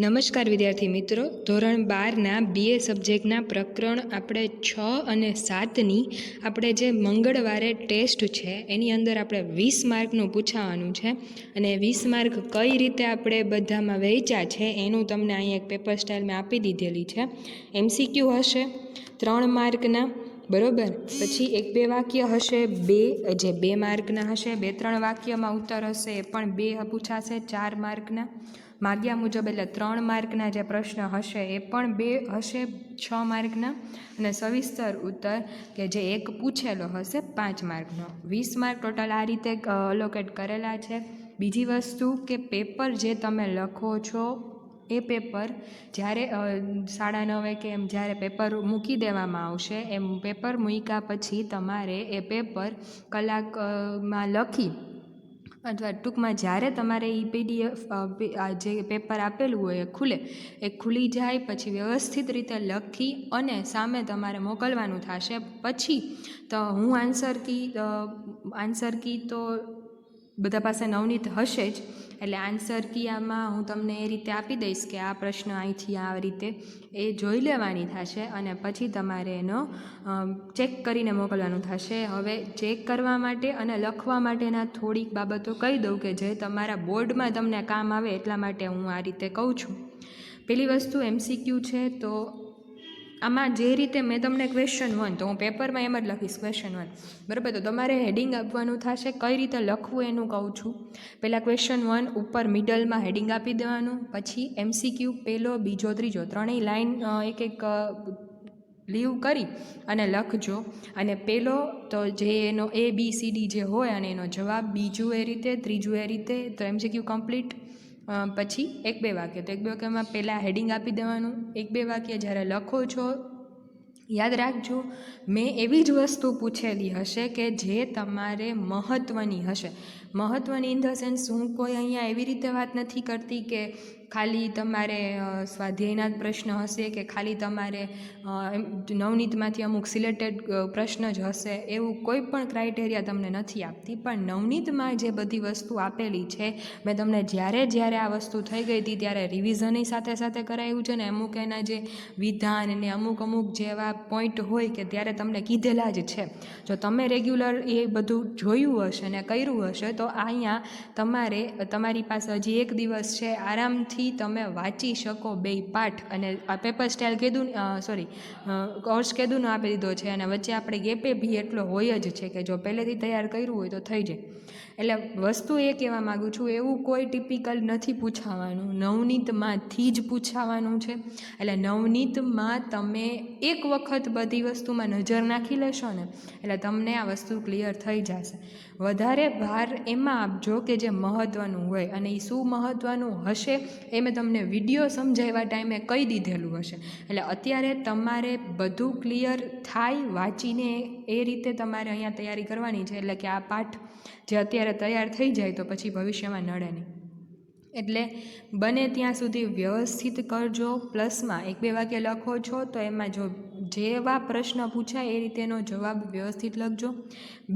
નમસ્કાર વિદ્યાર્થી મિત્રો, ધોરણ 12ના BA સબ્જેક્ટના પ્રકરણ આપણે 6 અને 7ની આપણે જે મંગળવારે ટેસ્ટ છે એની અંદર આપણે 20 માર્કનું પૂછાવાનું છે અને 20 માર્ક કઈ રીતે આપણે બધામાં વહેંચ્યા છે એનું તમને અહીંયા એક પેપર સ્ટાઇલમાં આપી દીધેલી છે. MCQ હશે 3 માર્કના, બરાબર. પછી 1-2 વાક્ય હશે, જે 2 માર્કના હશે. 2-3 વાક્યમાં ઉત્તર હશે એ પણ 2 પૂછાશે 4 માર્કના. માગ્યા મુજબ એટલે 3 માર્કના જે પ્રશ્ન હશે એ પણ 2 હશે 6 માર્કના, અને સવિસ્તર ઉત્તર કે જે 1 પૂછેલો હશે 5 માર્કનો. 20 માર્ક ટોટલ આ રીતે અલોકેટ કરેલા છે. બીજી વસ્તુ કે પેપર જે તમે લખો છો એ પેપર જ્યારે 9:30 કે એમ જ્યારે પેપર મૂકી દેવામાં આવશે, એમ પેપર મૂક્યા પછી તમારે એ પેપર કલાકમાં લખી અથવા ટૂંકમાં જ્યારે તમારે એ PDF જે પેપર આપેલું હોય એ ખુલી જાય પછી વ્યવસ્થિત રીતે લખી અને સામે તમારે મોકલવાનું થશે. પછી તો હું આન્સર કી તો બધા પાસે નવનીત હશે જ, એટલે આન્સર કી આમાં હું તમને એ રીતે આપી દઈશ કે આ પ્રશ્ન અહીંથી આ રીતે એ જોઈ લેવાની થશે અને પછી તમારે એનો ચેક કરીને મોકલવાનું થશે. હવે ચેક કરવા માટે અને લખવા માટેના થોડીક બાબતો કહી દઉં કે જે તમારા બોર્ડમાં તમને કામ આવે એટલા માટે હું આ રીતે કહું છું. પેલી વસ્તુ MCQ છે, તો આમાં જે રીતે મેં તમને ક્વેશ્ચન 1 તો હું પેપરમાં એમ જ લખીશ ક્વેશ્ચન 1, બરાબર. તો તમારે હેડિંગ આપવાનું થશે. કઈ રીતે લખવું એનું કહું છું. પહેલાં ક્વેશ્ચન 1 ઉપર મિડલમાં હેડિંગ આપી દેવાનું. પછી MCQ પહેલો, બીજો, ત્રીજો ત્રણેય લાઈન એક લીવ કરી અને લખજો. અને પહેલો તો જે એનો ABCD જે હોય અને એનો જવાબ, બીજું એ રીતે, ત્રીજું એ રીતે, તો MCQ કમ્પ્લીટ. પછી 1-2 વાક્ય, તો 1-2 વાક્યમાં પહેલાં હેડિંગ આપી દેવાનું. 1-2 વાક્ય જ્યારે લખો છો યાદ રાખજો મેં એવી જ વસ્તુ પૂછેલી હશે કે જે તમારે મહત્ત્વની હશે. મહત્ત્વની ઇન ધ સેન્સ હું કોઈ અહીંયા એવી રીતે વાત નથી કરતી કે ખાલી તમારે સ્વાધ્યાયના જ પ્રશ્ન હશે કે ખાલી તમારે નવનીતમાંથી અમુક સિલેક્ટેડ પ્રશ્ન જ હશે, એવું કોઈ પણ ક્રાઇટેરિયા તમને નથી આપતી. પણ નવનીતમાં જે બધી વસ્તુ આપેલી છે મેં તમને જ્યારે આ વસ્તુ થઈ ગઈ હતી ત્યારે રિવિઝનની સાથે સાથે કરાવ્યું છે ને અમુક એના જે વિધાન ને અમુક જેવા પોઈન્ટ હોય કે ત્યારે તમને કીધેલા જ છે. જો તમે રેગ્યુલર એ બધું જોયું હશે ને કર્યું હશે તો અહીંયા તમારી પાસે હજી 1 દિવસ છે, આરામથી તમે વાંચી શકો 2 પાઠ. અને આ પેપર સ્ટાઇલ કોર્સ કેદુંનો આપી દીધો છે અને વચ્ચે આપણે ગેપે બી એટલો હોય જ છે કે જો પહેલેથી તૈયાર કર્યું હોય તો થઈ જાય. એટલે વસ્તુ એ કહેવા માગું છું, એવું કોઈ ટિપિકલ નથી પૂછાવાનું, નવનીતમાંથી જ પૂછાવાનું છે. એટલે નવનીતમાં તમે એક વખત બધી વસ્તુમાં નજર નાખી લેશો ને એટલે તમને આ વસ્તુ ક્લિયર થઈ જશે. વધારે ભાર એમાં આપજો કે જે મહત્ત્વનું હોય, અને એ શું મહત્ત્વનું હશે એ મેં તમને વિડીયો સમજાવ્યા ટાઈમે કહી દીધેલું હશે. એટલે અત્યારે તમારે બધું ક્લિયર થાય વાંચીને એ રીતે તમારે અહીંયા તૈયારી કરવાની છે. એટલે કે આ પાઠ જે અત્યારે તૈયાર થઈ જાય તો પછી ભવિષ્યમાં નડે નહીં. એટલે બને ત્યાં સુધી વ્યવસ્થિત કરજો. પ્લસમાં 1-2 વાક્ય લખો છો તો એમાં જો જેવા પ્રશ્ન પૂછાય એ રીતેનો જવાબ વ્યવસ્થિત લખજો.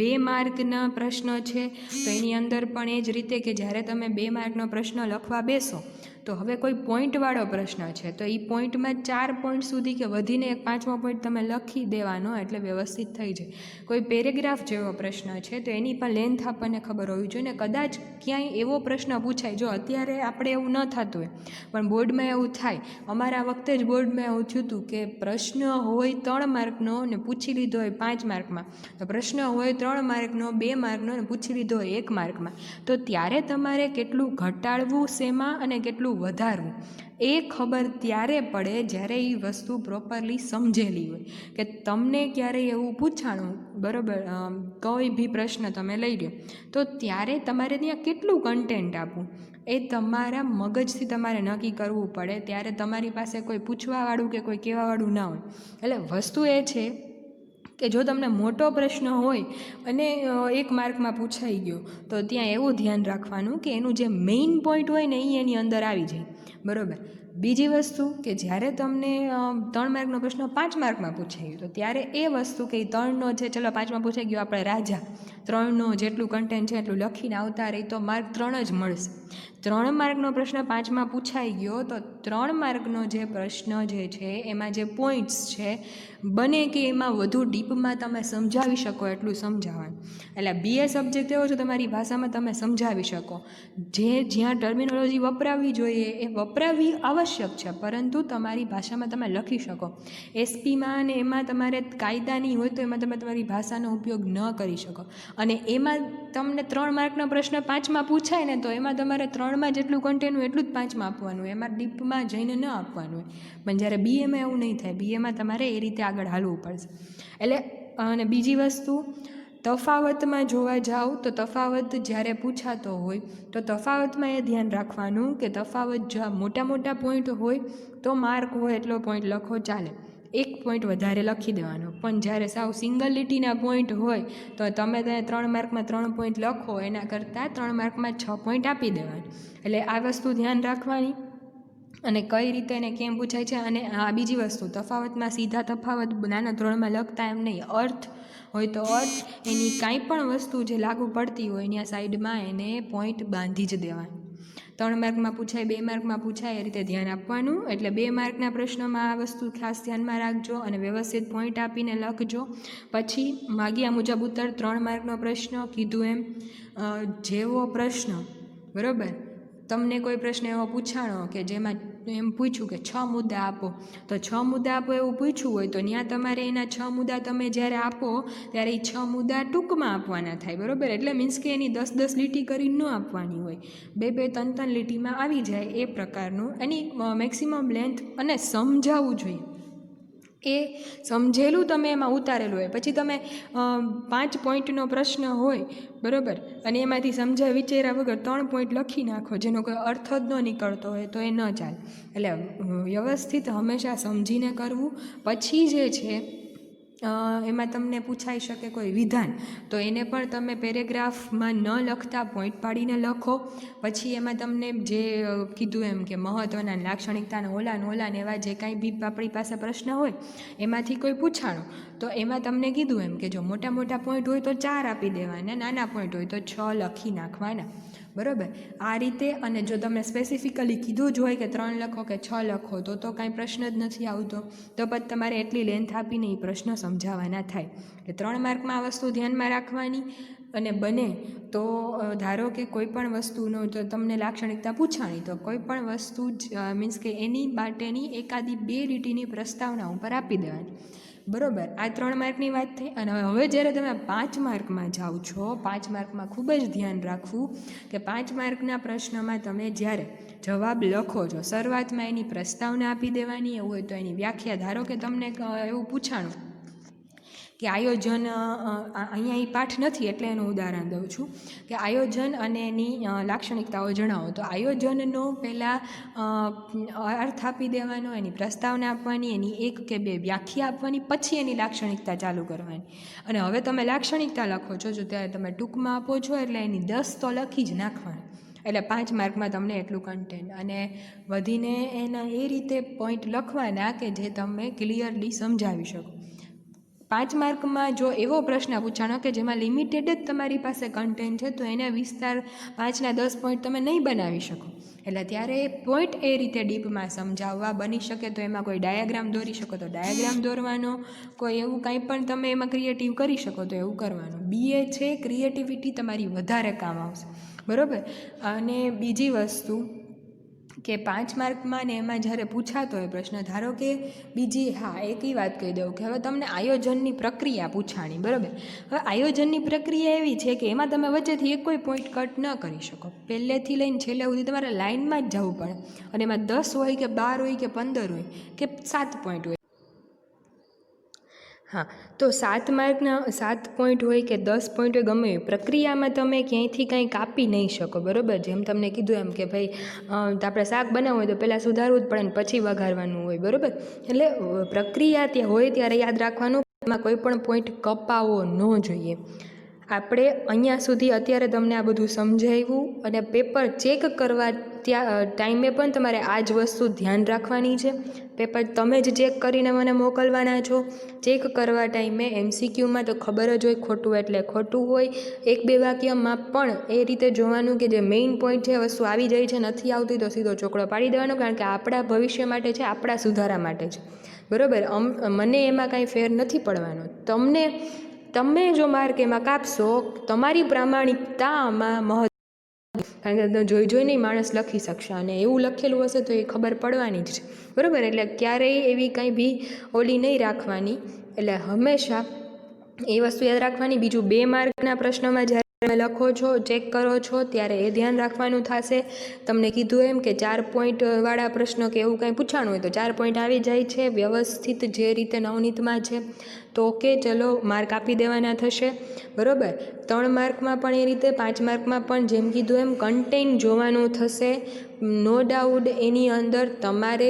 2 માર્કના પ્રશ્ન છે તો એની અંદર પણ એ જ રીતે કે જ્યારે તમે 2 માર્કનો પ્રશ્ન લખવા બેસો તો હવે કોઈ પોઈન્ટવાળો પ્રશ્ન છે તો એ પોઈન્ટમાં 4 પોઈન્ટ સુધી કે વધીને એક 5મો પોઈન્ટ તમે લખી દેવાનો એટલે વ્યવસ્થિત થઈ જાય. કોઈ પેરેગ્રાફ જેવો પ્રશ્ન છે તો એની પણ લેન્થ આપણને ખબર હોવી જોઈએ ને કદાચ ક્યાંય એવો પ્રશ્ન પૂછાય, જો અત્યારે આપણે એવું ન થતું હોય પણ બોર્ડમાં એવું થાય. અમારા વખતે જ બોર્ડમાં એવું થયું હતું કે પ્રશ્ન હોય 3 માર્કનો ને પૂછી લીધો હોય 5 માર્કમાં, તો પ્રશ્ન હોય 3 માર્કનો 2 માર્કનો ને પૂછી લીધો હોય 1 માર્કમાં, તો ત્યારે તમારે કેટલું ઘટાડવું શેમાં અને કેટલું વધારવું એ ખબર ત્યારે પડે જ્યારે એ વસ્તુ પ્રોપરલી સમજેલી હોય. કે તમને ક્યારેય એવું પૂછાણું, બરાબર, કોઈ બી પ્રશ્ન તમે લઈ લો તો ત્યારે તમારે ત્યાં કેટલું કન્ટેન્ટ આપવું એ તમારા મગજથી તમારે નક્કી કરવું પડે. ત્યારે તમારી પાસે કોઈ પૂછવાવાળું કે કોઈ કહેવાવાળું ના હોય. એટલે વસ્તુ એ છે કે જો તમને મોટો પ્રશ્ન હોય અને 1 માર્કમાં પૂછાઈ ગયો તો ત્યાં એવું ધ્યાન રાખવાનું કે એનું જે મેઇન પોઈન્ટ હોય ને એ એની અંદર આવી જાય. બરાબર. બીજી વસ્તુ કે જ્યારે તમને 3 માર્કનો પ્રશ્ન 5 માર્કમાં પૂછાઈ ગયો તો ત્યારે એ વસ્તુ કે 3નો છે, ચલો 5માં પૂછાઈ ગયો આપણે રાજા, 3નો જેટલું કન્ટેન્ટ છે એટલું લખીને આવતા રહી તો માર્ક 3 જ મળશે. 3 માર્કનો પ્રશ્ન 5માં પૂછાઈ ગયો તો 3 માર્કનો જે પ્રશ્ન જે છે એમાં જે પોઈન્ટ્સ છે બને કે એમાં વધુ ડીપમાં તમે સમજાવી શકો એટલું સમજાવવાનું. એટલે BA સબ્જેક્ટ એવો છે તમારી ભાષામાં તમે સમજાવી શકો, જે જ્યાં ટર્મિનોલોજી વપરાવવી જોઈએ એ વપરાવવી આવશ્યક છે, પરંતુ તમારી ભાષામાં તમે લખી શકો. SPમાં અને એમાં તમારે કાયદાની હોય તો એમાં તમે તમારી ભાષાનો ઉપયોગ ન કરી શકો. અને એમાં તમને 3 માર્કનો પ્રશ્ન 5માં પૂછાય ને તો એમાં તમારે 3માં જેટલું કન્ટેન્ટ હોય એટલું જ 5માં આપવાનું, એમાં ડીપમાં જઈને ન આપવાનું હોય. પણ જ્યારે BAમાં એવું નહીં થાય, BAમાં તમારે એ રીતે આગળ હાલવું પડશે. એટલે અને બીજી વસ્તુ, તફાવતમાં જોવા જાઓ તો તફાવત જ્યારે પૂછાતો હોય તો તફાવતમાં એ ધ્યાન રાખવાનું કે તફાવત જો મોટા મોટા પોઈન્ટ હોય તો માર્ક હોય એટલો પોઈન્ટ લખો ચાલે, 1 પોઈન્ટ વધારે લખી દેવાનો. પણ જ્યારે સાવ સિંગલ લીટીના પોઈન્ટ હોય તો તમે ત્યાં 3 માર્કમાં 3 પોઈન્ટ લખો એના કરતાં 3 માર્કમાં 6 પોઈન્ટ આપી દેવાના. એટલે આ વસ્તુ ધ્યાન રાખવાની અને કઈ રીતે એને કેમ પૂછાય છે. અને આ બીજી વસ્તુ, તફાવતમાં સીધા તફાવત નાના ધોરણમાં લખતા એમ નહીં, અર્થ હોય તો અર્થ, એની કાંઈ પણ વસ્તુ જે લાગુ પડતી હોય એની સાઈડમાં એને પોઈન્ટ બાંધી જ દેવાનું. 3 માર્કમાં પૂછાય, 2 માર્કમાં પૂછાય, એ રીતે ધ્યાન આપવાનું. એટલે 2 માર્કના પ્રશ્નોમાં આ વસ્તુ ખાસ ધ્યાનમાં રાખજો અને વ્યવસ્થિત પોઈન્ટ આપીને લખજો. પછી માગ્યા મુજબ ઉત્તર, 3 માર્કનો પ્રશ્ન કીધું એમ જેવો પ્રશ્ન, બરાબર, તમને કોઈ પ્રશ્ન એવો પૂછાણો કે જેમાં એમ પૂછ્યું કે 6 મુદ્દા આપો, તો 6 મુદ્દા આપો એવું પૂછ્યું હોય તો ત્યાં તમારે એના 6 મુદ્દા તમે જ્યારે આપો ત્યારે એ 6 મુદ્દા ટૂંકમાં આપવાના થાય, બરાબર. એટલે મીન્સ કે એની 10-10 લીટી કરીને ન આપવાની હોય, 2-2, 3-3 લીટીમાં આવી જાય એ પ્રકારનું એની મેક્સિમમ લેન્થ. અને સમજાવવું જોઈએ, એ સમજેલું તમે એમાં ઉતારેલું હોય. પછી તમે 5 પોઈન્ટનો પ્રશ્ન હોય, બરાબર, અને એમાંથી સમજાય વિચાર્યા વગર 3 પોઈન્ટ લખી નાખો જેનો કોઈ અર્થ જ ન નીકળતો હોય તો એ ન ચાલે. એટલે વ્યવસ્થિત હંમેશા સમજીને કરવું. પછી જે છે એમાં તમને પૂછાઈ શકે કોઈ વિધાન, તો એને પણ તમે પેરેગ્રાફમાં ન લખતા પોઈન્ટ પાડીને લખો. પછી એમાં તમને જે કીધું એમ કે મહત્ત્વના લાક્ષણિકતાના ઓલાને એવા જે કાંઈ બી આપણી પાસે પ્રશ્ન હોય એમાંથી કોઈ પૂછાણો તો એમાં તમને કીધું એમ કે જો મોટા મોટા પોઈન્ટ હોય તો 4 આપી દેવાના, નાના પોઈન્ટ હોય તો 6 લખી નાખવાના, બરાબર. આ રીતે. અને જો તમે સ્પેસિફિકલી કીધું જ હોય કે 3 લખો કે 6 લખો તો કાંઈ પ્રશ્ન જ નથી આવતો, તો પછી તમારે એટલી લેન્થ આપીને એ પ્રશ્ન સમજાવવાના થાય. એટલે 3 માર્કમાં આ વસ્તુ ધ્યાનમાં રાખવાની. અને બને તો ધારો કે કોઈ પણ વસ્તુનો જો તમને લાક્ષણિકતા પૂછાણી તો કોઈ પણ વસ્તુ મીન્સ કે એની માટેની 1-2 લીટીની પ્રસ્તાવના ઉપર આપી દેવાની, બરાબર. આ 3 માર્કની વાત થઈ. અને હવે જ્યારે તમે 5 માર્કમાં જાઓ છો, 5 માર્કમાં ખૂબ જ ધ્યાન રાખવું કે 5 માર્કના પ્રશ્નમાં તમે જ્યારે જવાબ લખો છો શરૂઆતમાં એની પ્રસ્તાવના આપી દેવાની, એવું હોય તો એની વ્યાખ્યા. ધારો કે તમને એવું પૂછાણું કે આયોજન, અહીંયા એ પાઠ નથી એટલે એનું ઉદાહરણ દઉં છું કે આયોજન અને એની લાક્ષણિકતાઓ જણાવો, તો આયોજનનો પહેલાં અર્થ આપી દેવાનો, એની પ્રસ્તાવના આપવાની, એની 1 કે 2 વ્યાખ્યા આપવાની, પછી એની લાક્ષણિકતા ચાલુ કરવાની. અને હવે તમે લાક્ષણિકતા લખો છો જો ત્યારે તમે ટૂંકમાં આપો છો એટલે એની 10 તો લખી જ નાખવાની. એટલે 5 માર્કમાં તમને એટલું કન્ટેન્ટ. અને વધીને એના એ રીતે પોઈન્ટ લખવાના કે જે તમે ક્લિયરલી સમજાવી શકો. 5 માર્કમાં જો એવો પ્રશ્ન પૂછાણો કે જેમાં લિમિટેડ જ તમારી પાસે કન્ટેન્ટ છે તો એને વિસ્તાર 5ના 10 પોઈન્ટ તમે નહીં બનાવી શકો. એટલે ત્યારે પોઈન્ટ એ રીતે ડીપમાં સમજાવવા. બની શકે તો એમાં કોઈ ડાયાગ્રામ દોરી શકો તો ડાયાગ્રામ દોરવાનો, કોઈ એવું કાંઈ પણ તમે એમાં ક્રિએટિવ કરી શકો તો એવું કરવાનું. BA છે, ક્રિએટિવિટી તમારી વધારે કામ આવશે, બરાબર. અને બીજી વસ્તુ કે 5 માર્કમાં ને એમાં જ્યારે પૂછાતો હોય પ્રશ્ન, ધારો કે બીજી, એક વાત કહી દઉં કે હવે તમને આયોજનની પ્રક્રિયા પૂછાણી, બરાબર. હવે આયોજનની પ્રક્રિયા એવી છે કે એમાં તમે વચ્ચેથી એક કોઈ પોઈન્ટ કટ ન કરી શકો, પહેલેથી લઈને છેલ્લે સુધી તમારે લાઇનમાં જ જવું પડે. અને એમાં 10 હોય કે 12 હોય કે 15 હોય કે 7 પોઈન્ટ હોય, તો 7 માર્કના 7 પોઈન્ટ હોય કે 10 પોઈન્ટ હોય, ગમે એ પ્રક્રિયામાં તમે ક્યાંયથી કાંઈ કાપી નહીં શકો, બરાબર. જેમ તમને કીધું એમ કે ભાઈ આપણે શાક બનાવવું હોય તો પહેલાં સુધારવું જ પડે ને પછી વઘારવાનું હોય, બરાબર. એટલે પ્રક્રિયા ત્યાં હોય ત્યારે યાદ રાખવાનું એમાં કોઈ પણ પોઈન્ટ કપાવવો ન જોઈએ. આપણે અહીંયા સુધી અત્યારે તમને આ બધું સમજાવ્યું, અને પેપર ચેક કરવા ટાઈમે પણ તમારે આ જ વસ્તુ ધ્યાન રાખવાની છે. પેપર તમે જ ચેક કરીને મને મોકલવાના છો. ચેક કરવા ટાઈમે MCQમાં તો ખબર જ હોય, ખોટું એટલે ખોટું હોય. 1-2 વાક્યમાં પણ એ રીતે જોવાનું કે જે મેઇન પોઈન્ટ છે, વસ્તુ આવી જાય છે, નથી આવતી તો સીધો ચોકડો પાડી દેવાનો, કારણ કે આપણા ભવિષ્ય માટે છે, આપણા સુધારા માટે છે. બરાબર? મને એમાં કાંઈ ફેર નથી પડવાનો. તમે જો માર્ક એમાં કાપશો, તમારી પ્રામાણિકતામાં મહત્વ, કારણ કે જોઈને માણસ લખી શકશે, અને એવું લખેલું હશે તો એ ખબર પડવાની જ છે. બરાબર? એટલે ક્યારેય એવી કંઈ બી ઓલી નહીં રાખવાની. એટલે હંમેશા એ વસ્તુ યાદ રાખવાની. બીજું, 2 માર્કના પ્રશ્નમાં જ્યારે તમે લખો છો, ચેક કરો છો, ત્યારે એ ધ્યાન રાખવાનું થશે. તમને કીધું એમ કે 4 પોઈન્ટવાળા પ્રશ્નો કે એવું કાંઈ પૂછાણું હોય તો 4 પોઈન્ટ આવી જાય છે વ્યવસ્થિત, જે રીતે નવનીતમાં છે. તો ઓકે, ચલો, માર્ક આપી દેવાના થશે. બરાબર? 3 માર્કમાં પણ એ રીતે, 5 માર્કમાં પણ જેમ કીધું એમ કન્ટેન્ટ જોવાનું થશે. નો ડાઉટ એની અંદર તમારે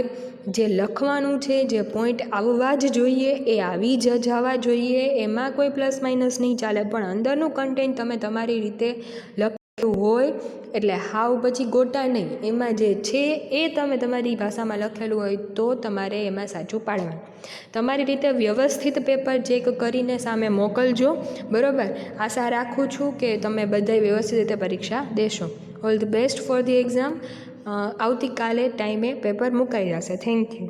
જે લખવાનું છે, જે પોઈન્ટ આવવા જ જોઈએ એ આવી જ જવા જોઈએ, એમાં કોઈ પ્લસ માઇનસ નહીં ચાલે. પણ અંદરનું કન્ટેન્ટ તમે તમારી રીતે લખેલું હોય, એટલે હાવ પછી ગોટા નહીં, એમાં જે છે એ તમે તમારી ભાષામાં લખેલું હોય તો તમારે એમાં સાચું પાડવાનું. તમારી રીતે વ્યવસ્થિત પેપર ચેક કરીને સામે મોકલજો. બરાબર? આશા રાખું છું કે તમે બધાય વ્યવસ્થિત રીતે પરીક્ષા દેશો. All the best for the exam. આવતીકાલે ટાઈમે પેપર મુકાઈ જશે. Thank you.